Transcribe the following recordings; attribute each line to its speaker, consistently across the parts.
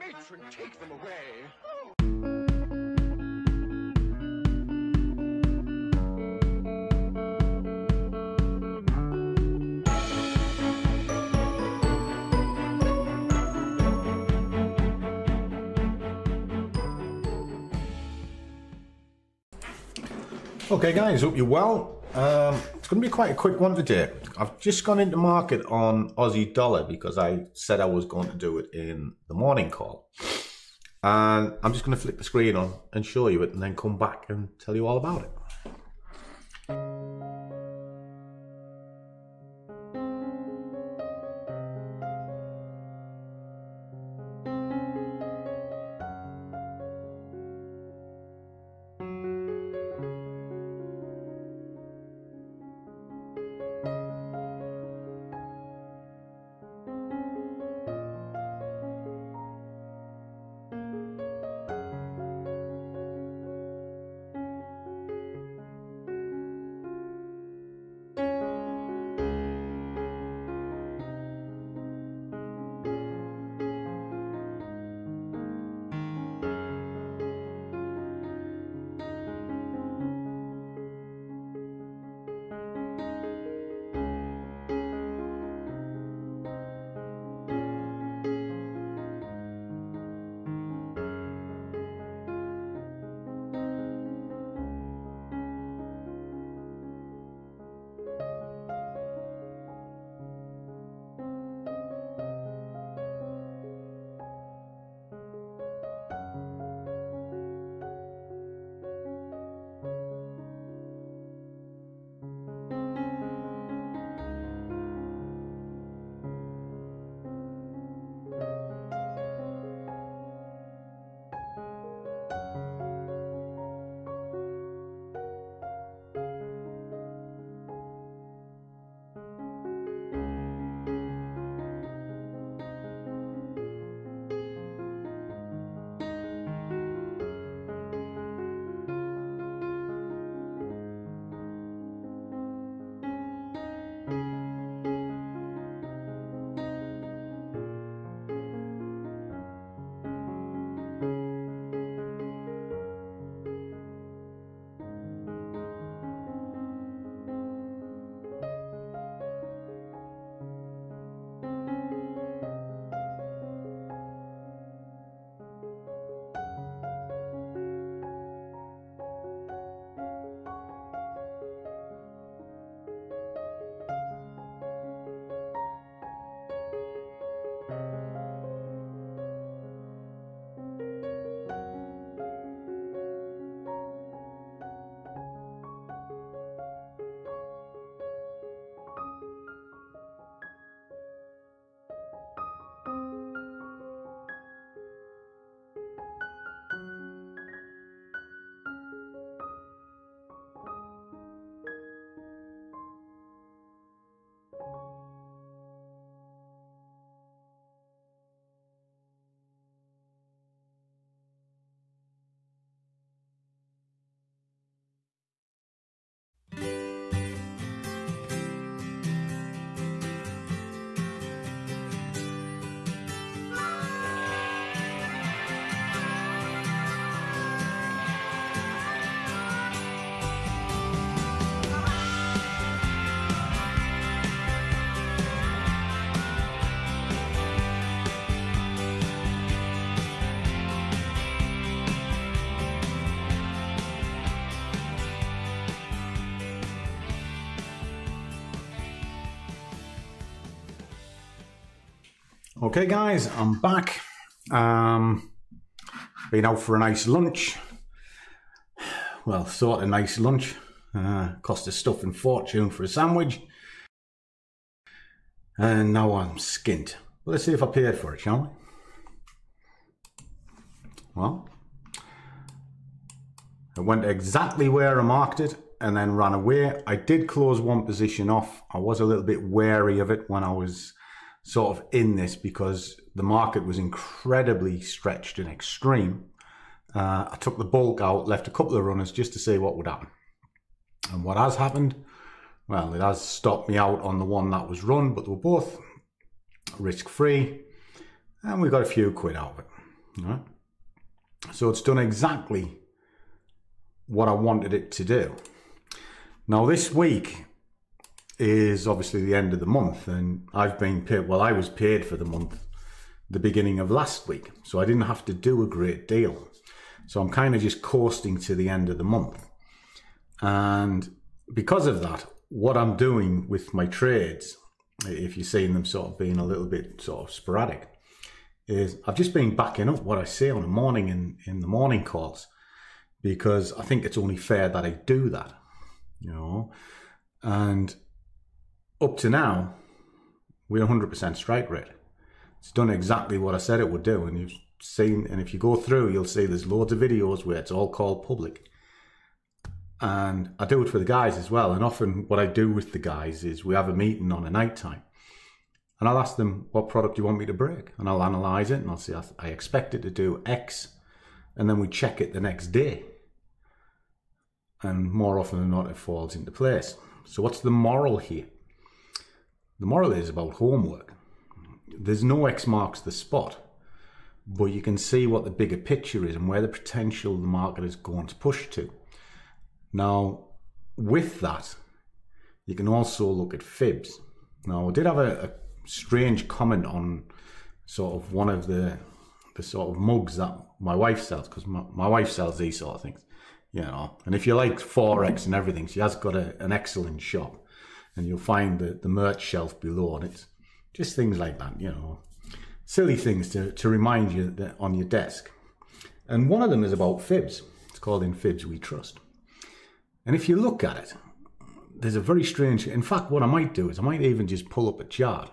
Speaker 1: Matron, take them away.
Speaker 2: Okay guys, hope you're well. It's going to be quite a quick one today. I've just gone into market on Aussie dollar because I said I was going to do it in the morning call. And I'm just going to flick the screen on and show you it and then come back and tell you all about it. Okay guys, I'm back. Been out for a nice lunch. Well, sort of nice lunch. Cost a stuffing fortune for a sandwich. And now I'm skint. Let's see if I paid for it, shall we? Well, it went exactly where I marked it and then ran away. I did close one position off. I was a little bit wary of it when I was sort of in this because the market was incredibly stretched and extreme. I took the bulk out, left a couple of runners just to see what would happen. And what has happened? Well, it has stopped me out on the one that was run, but they were both risk-free, and we got a few quid out of it. All right? So it's done exactly what I wanted it to do. Now this week is obviously the end of the month, and I've been paid, well, I was paid for the month the beginning of last week, so I didn't have to do a great deal. So I'm kind of just coasting to the end of the month. And because of that, what I'm doing with my trades, if you're seeing them sort of being a little bit sort of sporadic, is I've just been backing up what I say on the morning in the morning calls, because I think it's only fair that I do that, you know. And up to now, we're 100% strike rate. It's done exactly what I said it would do, and you've seen, and if you go through, you'll see there's loads of videos where it's all called public. And I do it for the guys as well. And often what I do with the guys is we have a meeting on a night time, and I'll ask them, what product do you want me to break? And I'll analyze it, and I'll say, I expect it to do X, and then we check it the next day. And more often than not, it falls into place. So what's the moral here? The moral is about homework. There's no X marks the spot, but you can see what the bigger picture is and where the potential the market is going to push to. Now, with that, you can also look at fibs. Now, I did have a strange comment on sort of one of the sort of mugs that my wife sells, because my wife sells these sort of things, you know. And if you like Forex and everything, she has got an excellent shop, and you'll find the merch shelf below, and it's just things like that, you know, silly things to remind you that on your desk. And one of them is about fibs. It's called In Fibs We Trust. And if you look at it, there's a very strange, in fact, what I might do is I might even just pull up a chart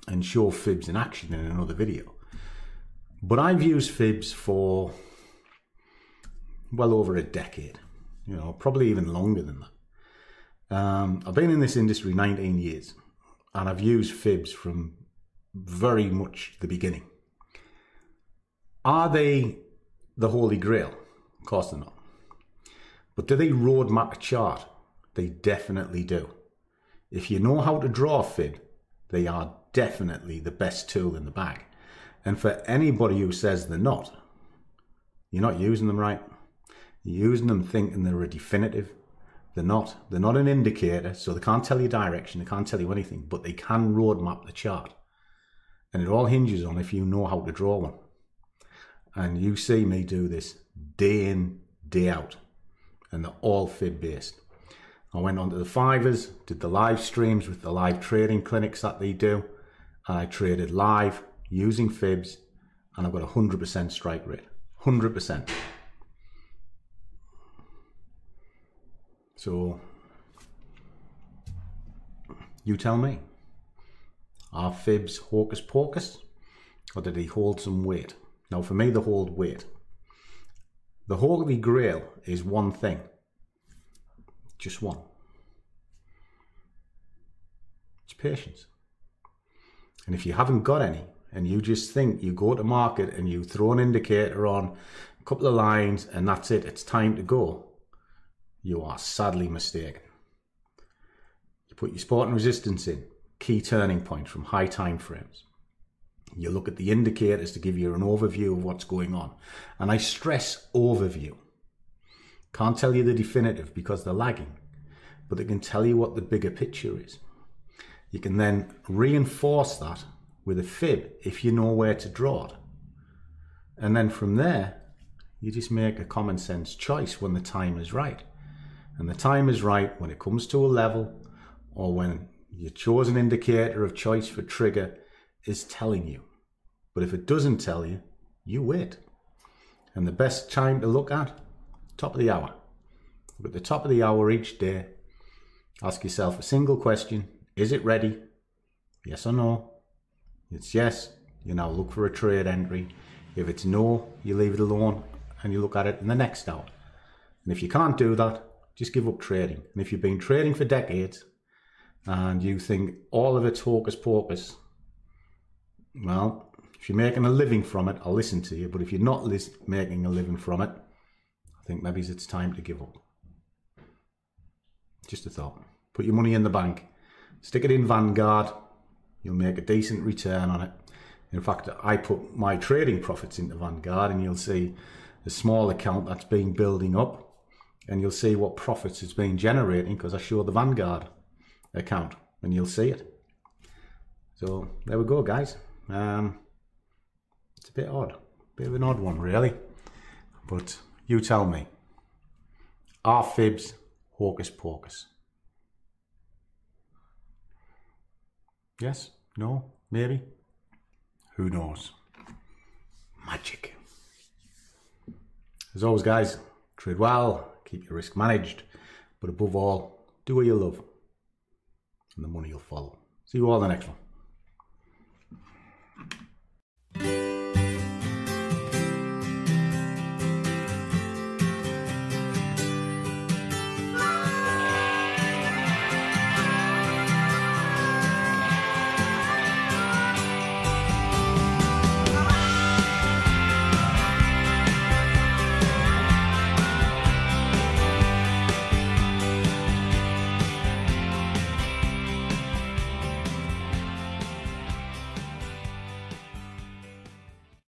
Speaker 2: and show fibs in action in another video. But I've used fibs for well over a decade, you know, probably even longer than that. I've been in this industry 19 years, and I've used fibs from very much the beginning. Are they the holy grail? Of course they're not. But do they roadmap a chart? They definitely do. If you know how to draw a fib, they are definitely the best tool in the bag. And for anybody who says they're not, you're not using them right. You're using them thinking they're a definitive. They're not. They're not an indicator, so they can't tell you direction, they can't tell you anything, but they can roadmap the chart. And it all hinges on if you know how to draw one. And you see me do this day in, day out. And they're all fib based. I went onto the Fivers, did the live streams with the live trading clinics that they do. I traded live using fibs, and I've got 100% strike rate. 100%. So, you tell me. Are fibs hocus pocus, or did they hold some weight? Now for me, they hold weight. The holy grail is one thing. Just one. It's patience. And if you haven't got any, and you just think you go to market and you throw an indicator on, a couple of lines, and that's it, it's time to go, you are sadly mistaken. You put your support and resistance in, key turning points from high time frames. You look at the indicators to give you an overview of what's going on. And I stress overview. Can't tell you the definitive because they're lagging, but they can tell you what the bigger picture is. You can then reinforce that with a fib if you know where to draw it. And then from there, you just make a common sense choice when the time is right. And the time is right when it comes to a level, or when your chosen indicator of choice for trigger is telling you. But if it doesn't tell you, you wait. And the best time to look at, top of the hour. Look at the top of the hour each day. Ask yourself a single question. Is it ready? Yes or no? It's yes. You now look for a trade entry. If it's no, you leave it alone and you look at it in the next hour. And if you can't do that, just give up trading. And if you've been trading for decades and you think all of it's hocus pocus, well, if you're making a living from it, I'll listen to you. But if you're not making a living from it, I think maybe it's time to give up. Just a thought. Put your money in the bank. Stick it in Vanguard. You'll make a decent return on it. In fact, I put my trading profits into Vanguard, and you'll see the small account that's been building up, and you'll see what profits it's been generating because I show the Vanguard account, and you'll see it. So there we go, guys. It's a bit odd, bit of an odd one, really. But you tell me, are fibs hocus pocus? Yes? No? Maybe? Who knows? Magic. As always, guys, trade well, keep your risk managed, but above all, do what you love, and the money will follow. See you all in the next one.